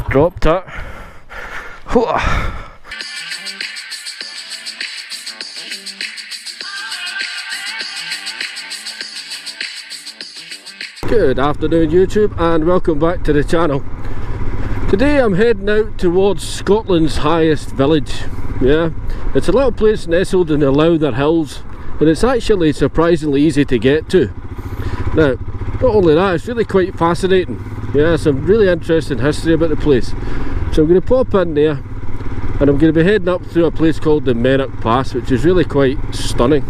Dropped it. Good afternoon YouTube, and welcome back to the channel. Today I'm heading out towards Scotland's highest village. Yeah, it's a little place nestled in the Lowther Hills, and it's actually surprisingly easy to get to. Now, not only that, it's really quite fascinating. Yeah, some really interesting history about the place. So I'm going to pop in there, and I'm going to be heading up through a place called the Mennock Pass, which is really quite stunning.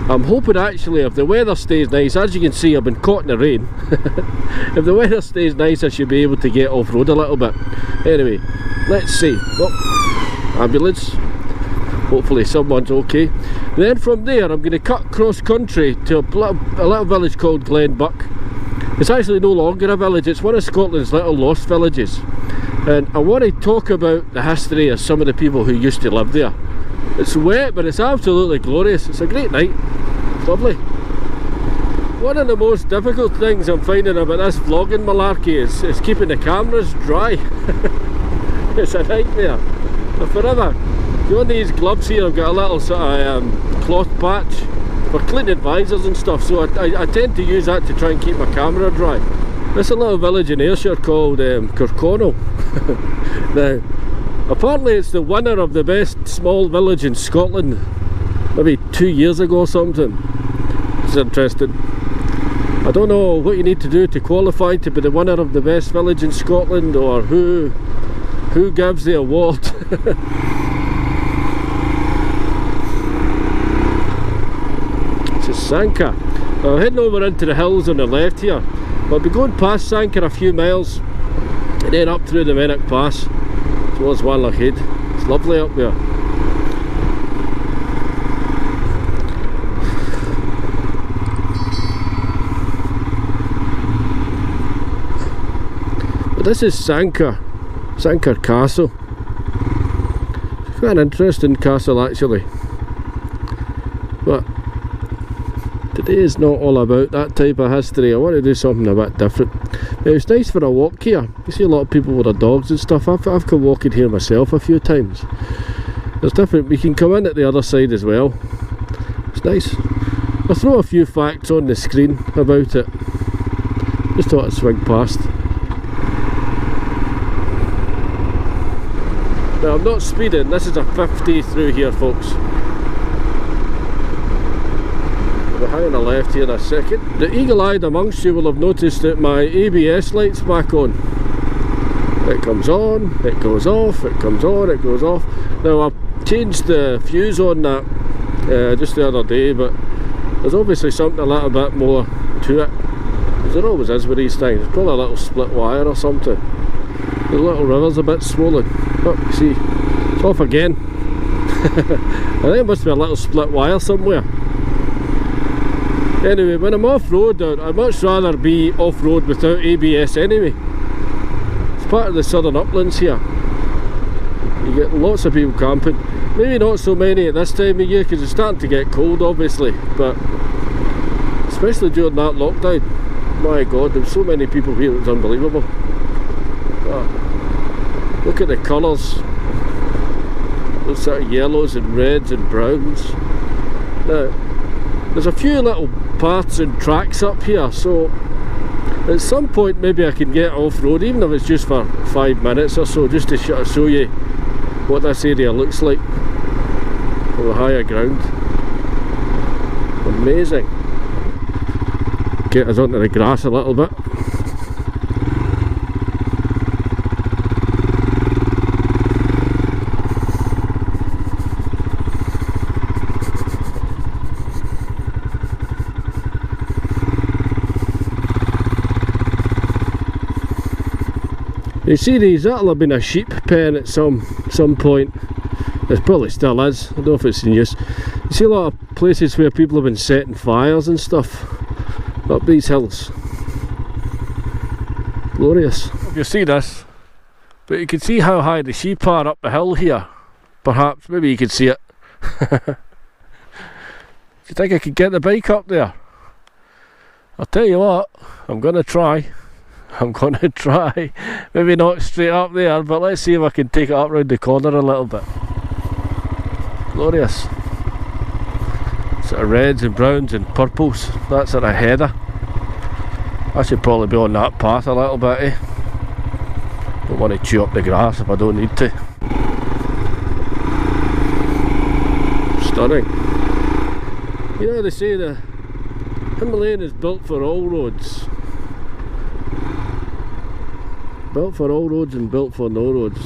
I'm hoping actually, if the weather stays nice, as you can see I've been caught in the rain. If the weather stays nice, I should be able to get off-road a little bit. Anyway, let's see. Oh, ambulance. Hopefully someone's okay. Then from there I'm going to cut cross country to a little village called Glenbuck. It's actually no longer a village, it's one of Scotland's little lost villages. And I want to talk about the history of some of the people who used to live there. It's wet, but it's absolutely glorious. It's a great night. It's lovely. One of the most difficult things I'm finding about this vlogging malarkey is keeping the cameras dry. It's a nightmare. So forever. On these gloves here I've got a little sort of cloth patch for cleaning visors and stuff, so I tend to use that to try and keep my camera dry. This is a little village in Ayrshire called Kirkconnell. Now, apparently it's the winner of the best small village in Scotland, maybe 2 years ago or something. It's interesting. I don't know what you need to do to qualify to be the winner of the best village in Scotland, or who gives the award. It's Sanka. I'm heading over into the hills on the left here. I'll be going past Sanka a few miles and then up through the Mennock Pass towards Wanlockhead. It's lovely up there. But this is Sanka Castle. It's quite an interesting castle actually. But today is not all about that type of history. I want to do something a bit different. It's nice for a walk here. You see a lot of people with their dogs and stuff. I've come walking here myself a few times. There's different. We can come in at the other side as well. It's nice. I'll throw a few facts on the screen about it. Just thought I'd swing past. Now I'm not speeding. This is a 50 through here, folks. Hang on the left here in a second. The eagle-eyed amongst you will have noticed that my ABS light's back on. It comes on, it goes off, it comes on, it goes off. Now I've changed the fuse on that just the other day, but there's obviously something a little bit more to it. As there always is with these things. It's probably a little split wire or something. The little river's a bit swollen. Oh, you see, it's off again. I think it must be a little split wire somewhere. Anyway, when I'm off-road, I'd much rather be off-road without ABS anyway. It's part of the southern uplands here. You get lots of people camping. Maybe not so many at this time of year because it's starting to get cold obviously, but especially during that lockdown, my god, there's so many people here, it's unbelievable. Look at the colours, those sort of yellows and reds and browns. Now, there's a few little paths and tracks up here, so at some point maybe I can get off-road, even if it's just for 5 minutes or so, just to show you what this area looks like on the higher ground. Amazing. Get us onto the grass a little bit. You see these, that'll have been a sheep pen at some point. It probably still is, I don't know if it's in use. You see a lot of places where people have been setting fires and stuff up these hills. Glorious. You see this, but you can see how high the sheep are up the hill here. Perhaps, maybe you can see it. Do you think I could get the bike up there? I'll tell you what, I'm going to try. I'm going to try. Maybe not straight up there, but let's see if I can take it up round the corner a little bit. Glorious. Sort of reds and browns and purples. That's sort of header. I should probably be on that path a little bit, eh? Don't want to chew up the grass if I don't need to. Stunning. You know, they say the Himalayan is built for all roads. Built for all roads and built for no roads.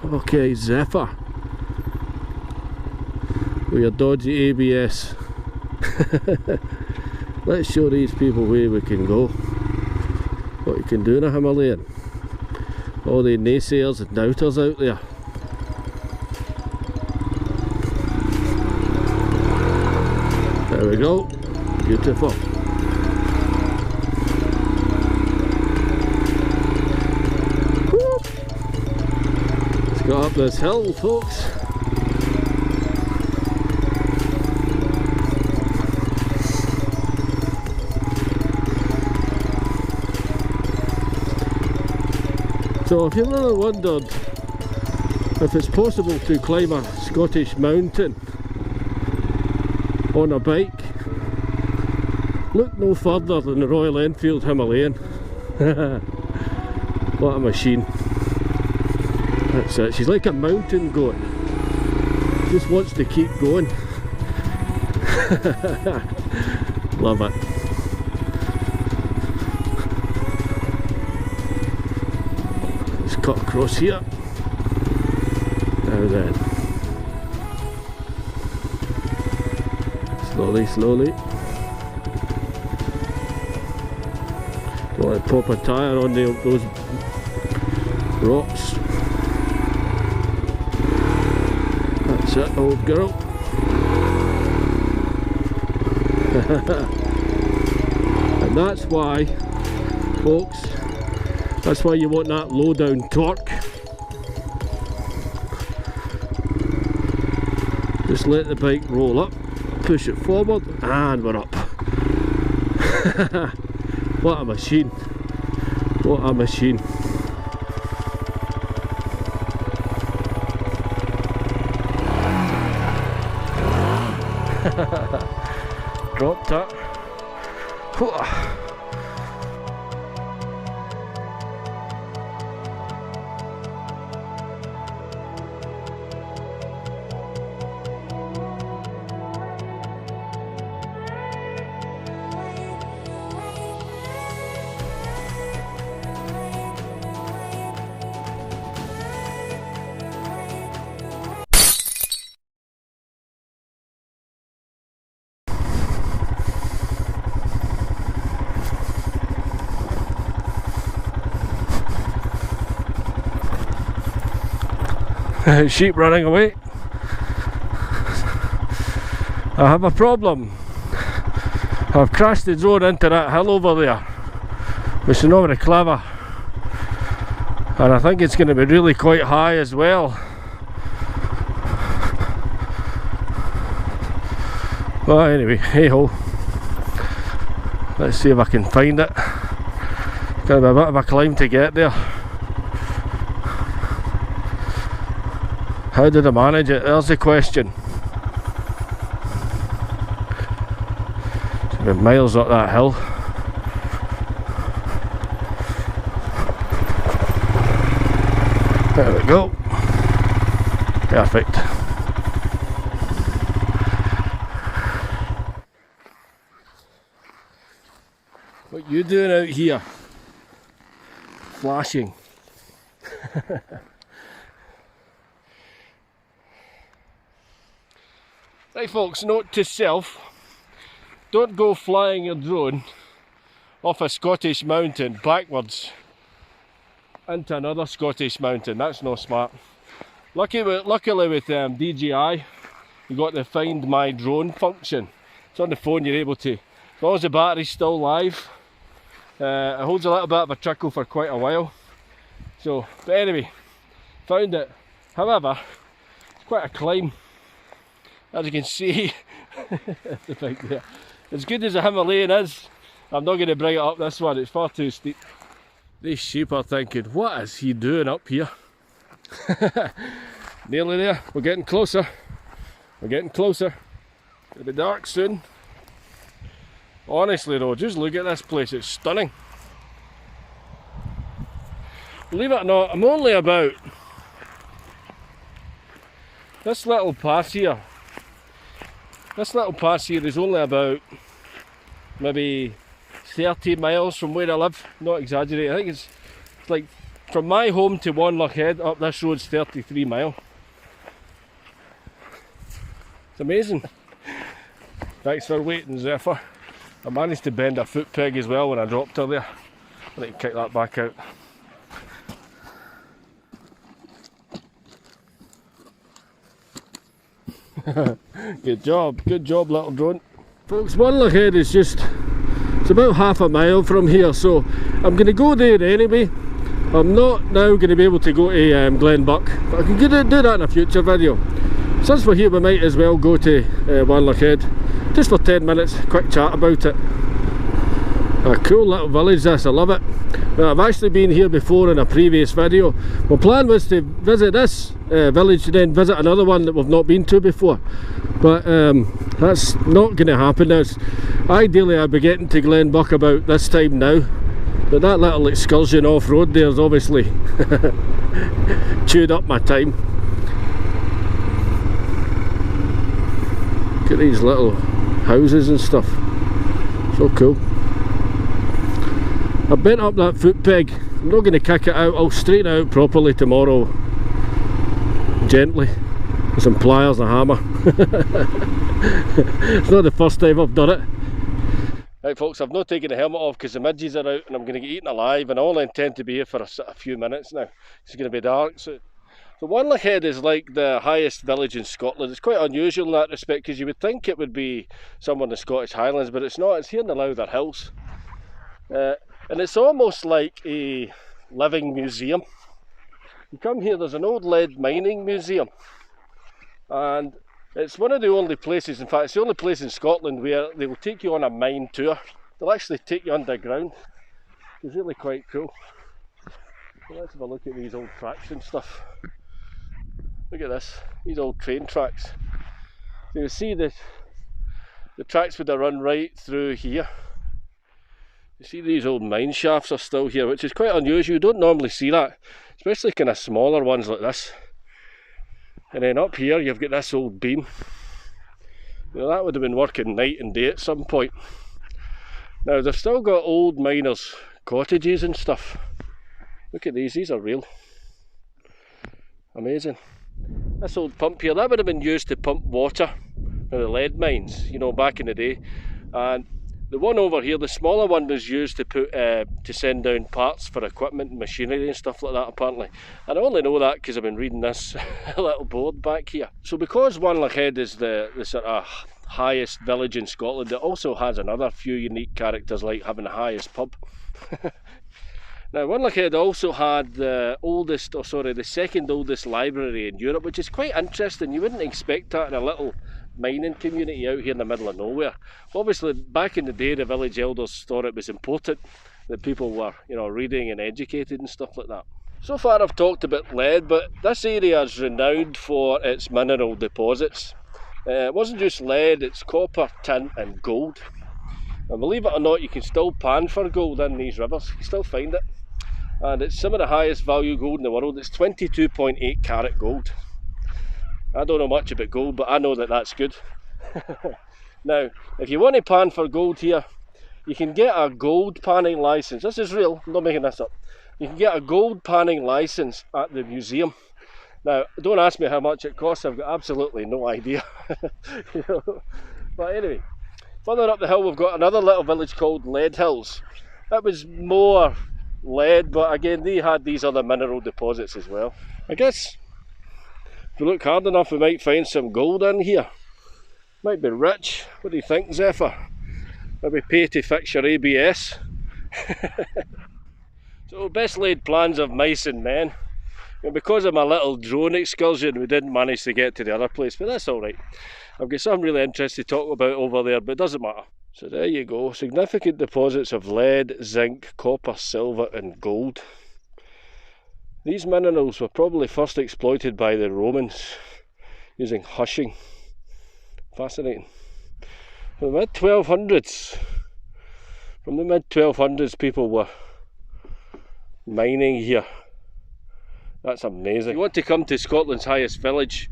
Okay, Zephyr. With your dodgy ABS. Let's show these people where we can go. What you can do in a Himalayan. All the naysayers and doubters out there. There we go. Beautiful. Let's go up this hill, folks. So if you've ever wondered if it's possible to climb a Scottish mountain on a bike, look no further than the Royal Enfield Himalayan. What a machine. That's it. She's like a mountain goat. Just wants to keep going. Love it. Let's cut across here. Now then. Slowly, slowly. Don't want to pop a tyre on those rocks. That's it, old girl. And that's why, folks, that's why you want that low down torque. Just let the bike roll up, push it forward, and we're up. What a machine. What a machine. Dropped it. Sheep running away. I have a problem. I've crashed the drone into that hill over there, which is not very clever, and I think it's going to be really quite high as well. Well, anyway, hey ho. Let's see if I can find it. It's going to be a bit of a climb to get there. How did I manage it? There's the question. It's been miles up that hill. There we go. Perfect. What you doing out here? Flashing. Right folks, note to self, don't go flying your drone off a Scottish mountain backwards into another Scottish mountain. That's not smart. Luckily with DJI, you got the Find My Drone function. It's on the phone, you're able to, as long as the battery's still live, it holds a little bit of a trickle for quite a while. So, but anyway, found it. However, it's quite a climb. As you can see, the bike there. As good as a Himalayan is, I'm not going to bring it up this one, it's far too steep. These sheep are thinking, what is he doing up here? Nearly there, we're getting closer. We're getting closer. It'll be dark soon. Honestly though, just look at this place, it's stunning. Believe it or not, I'm only about this little pass here. This little pass here is only about maybe 30 miles from where I live, not exaggerating. I think it's like from my home to Mennock Head up this road's 33 miles. It's amazing. Thanks for waiting, Zephyr. I managed to bend a foot peg as well when I dropped her there. I need to kick that back out. Good job little drone. Folks, Mennock Head is just, it's about half a mile from here, so I'm going to go there anyway. I'm not now going to be able to go to Glenbuck, but I can do that in a future video. Since we're here, we might as well go to Mennock Head, just for 10 minutes, quick chat about it. A cool little village this, I love it. Now, I've actually been here before in a previous video. My plan was to visit this village and then visit another one that we've not been to before. But that's not going to happen now. Ideally I'd be getting to Glenbuck about this time now. But that little excursion off-road there's obviously chewed up my time. Look at these little houses and stuff. So cool. I bent up that foot peg. I'm not going to kick it out. I'll straighten it out properly tomorrow. Gently. With some pliers and a hammer. It's not the first time I've done it. Right folks, I've not taken the helmet off because the midges are out and I'm going to get eaten alive, and I only intend to be here for a few minutes now. It's going to be dark. So Mennock Head is like the highest village in Scotland. It's quite unusual in that respect because you would think it would be somewhere in the Scottish Highlands, but it's not. It's here in the Lowther Hills. And it's almost like a living museum. You come here, there's an old lead mining museum, and it's one of the only places, in fact it's the only place in Scotland where they will take you on a mine tour. They'll actually take you underground. It's really quite cool. So let's have a look at these old tracks and stuff. Look at this, these old train tracks. So you see the tracks would have run right through here. You see these old mine shafts are still here, which is quite unusual. You don't normally see that, especially kind of smaller ones like this. And then up here you've got this old beam. You know, that would have been working night and day at some point. Now they've still got old miners' cottages and stuff. Look at these are real. Amazing. This old pump here, that would have been used to pump water for the lead mines, you know, back in the day. And the one over here, the smaller one, was used to put to send down parts for equipment and machinery and stuff like that apparently. And I only know that because I've been reading this little board back here. So because Mennock Head is the sort of highest village in Scotland, it also has another few unique characters, like having the highest pub. Now Mennock Head also had the second oldest library in Europe, which is quite interesting. You wouldn't expect that in a little mining community out here in the middle of nowhere. Obviously back in the day the village elders thought it was important that people were, you know, reading and educated and stuff like that. So far I've talked about lead, but this area is renowned for its mineral deposits. It wasn't just lead, it's copper, tin and gold. And believe it or not, you can still pan for gold in these rivers. You can still find it. And it's some of the highest value gold in the world. It's 22.8 carat gold. I don't know much about gold, but I know that that's good. Now, if you want to pan for gold here, you can get a gold panning license. This is real, I'm not making this up. You can get a gold panning license at the museum. Now, don't ask me how much it costs, I've got absolutely no idea. You know? But anyway, further up the hill we've got another little village called Lead Hills. That was more lead, but again they had these other mineral deposits as well. I guess if we look hard enough we might find some gold in here. Might be rich. What do you think, Zephyr? Maybe pay to fix your ABS. So best laid plans of mice and men. And because of my little drone excursion we didn't manage to get to the other place, but that's alright. I've got something really interesting to talk about over there, but it doesn't matter. So there you go, significant deposits of lead, zinc, copper, silver and gold. These minerals were probably first exploited by the Romans using hushing. Fascinating. From the mid-1200s, people were mining here. That's amazing. If you want to come to Scotland's highest village,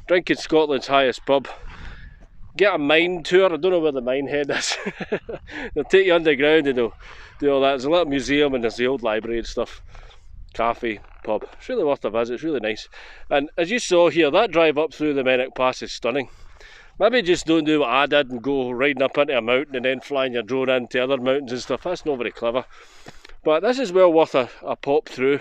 drink in Scotland's highest pub, get a mine tour. I don't know where the mine head is. They'll take you underground and they'll do all that. There's a little museum and there's the old library and stuff. Cafe, pub. It's really worth a visit, it's really nice. And as you saw here, that drive up through the Mennock Pass is stunning. Maybe just don't do what I did and go riding up into a mountain and then flying your drone into other mountains and stuff. That's not very clever. But this is well worth a pop through.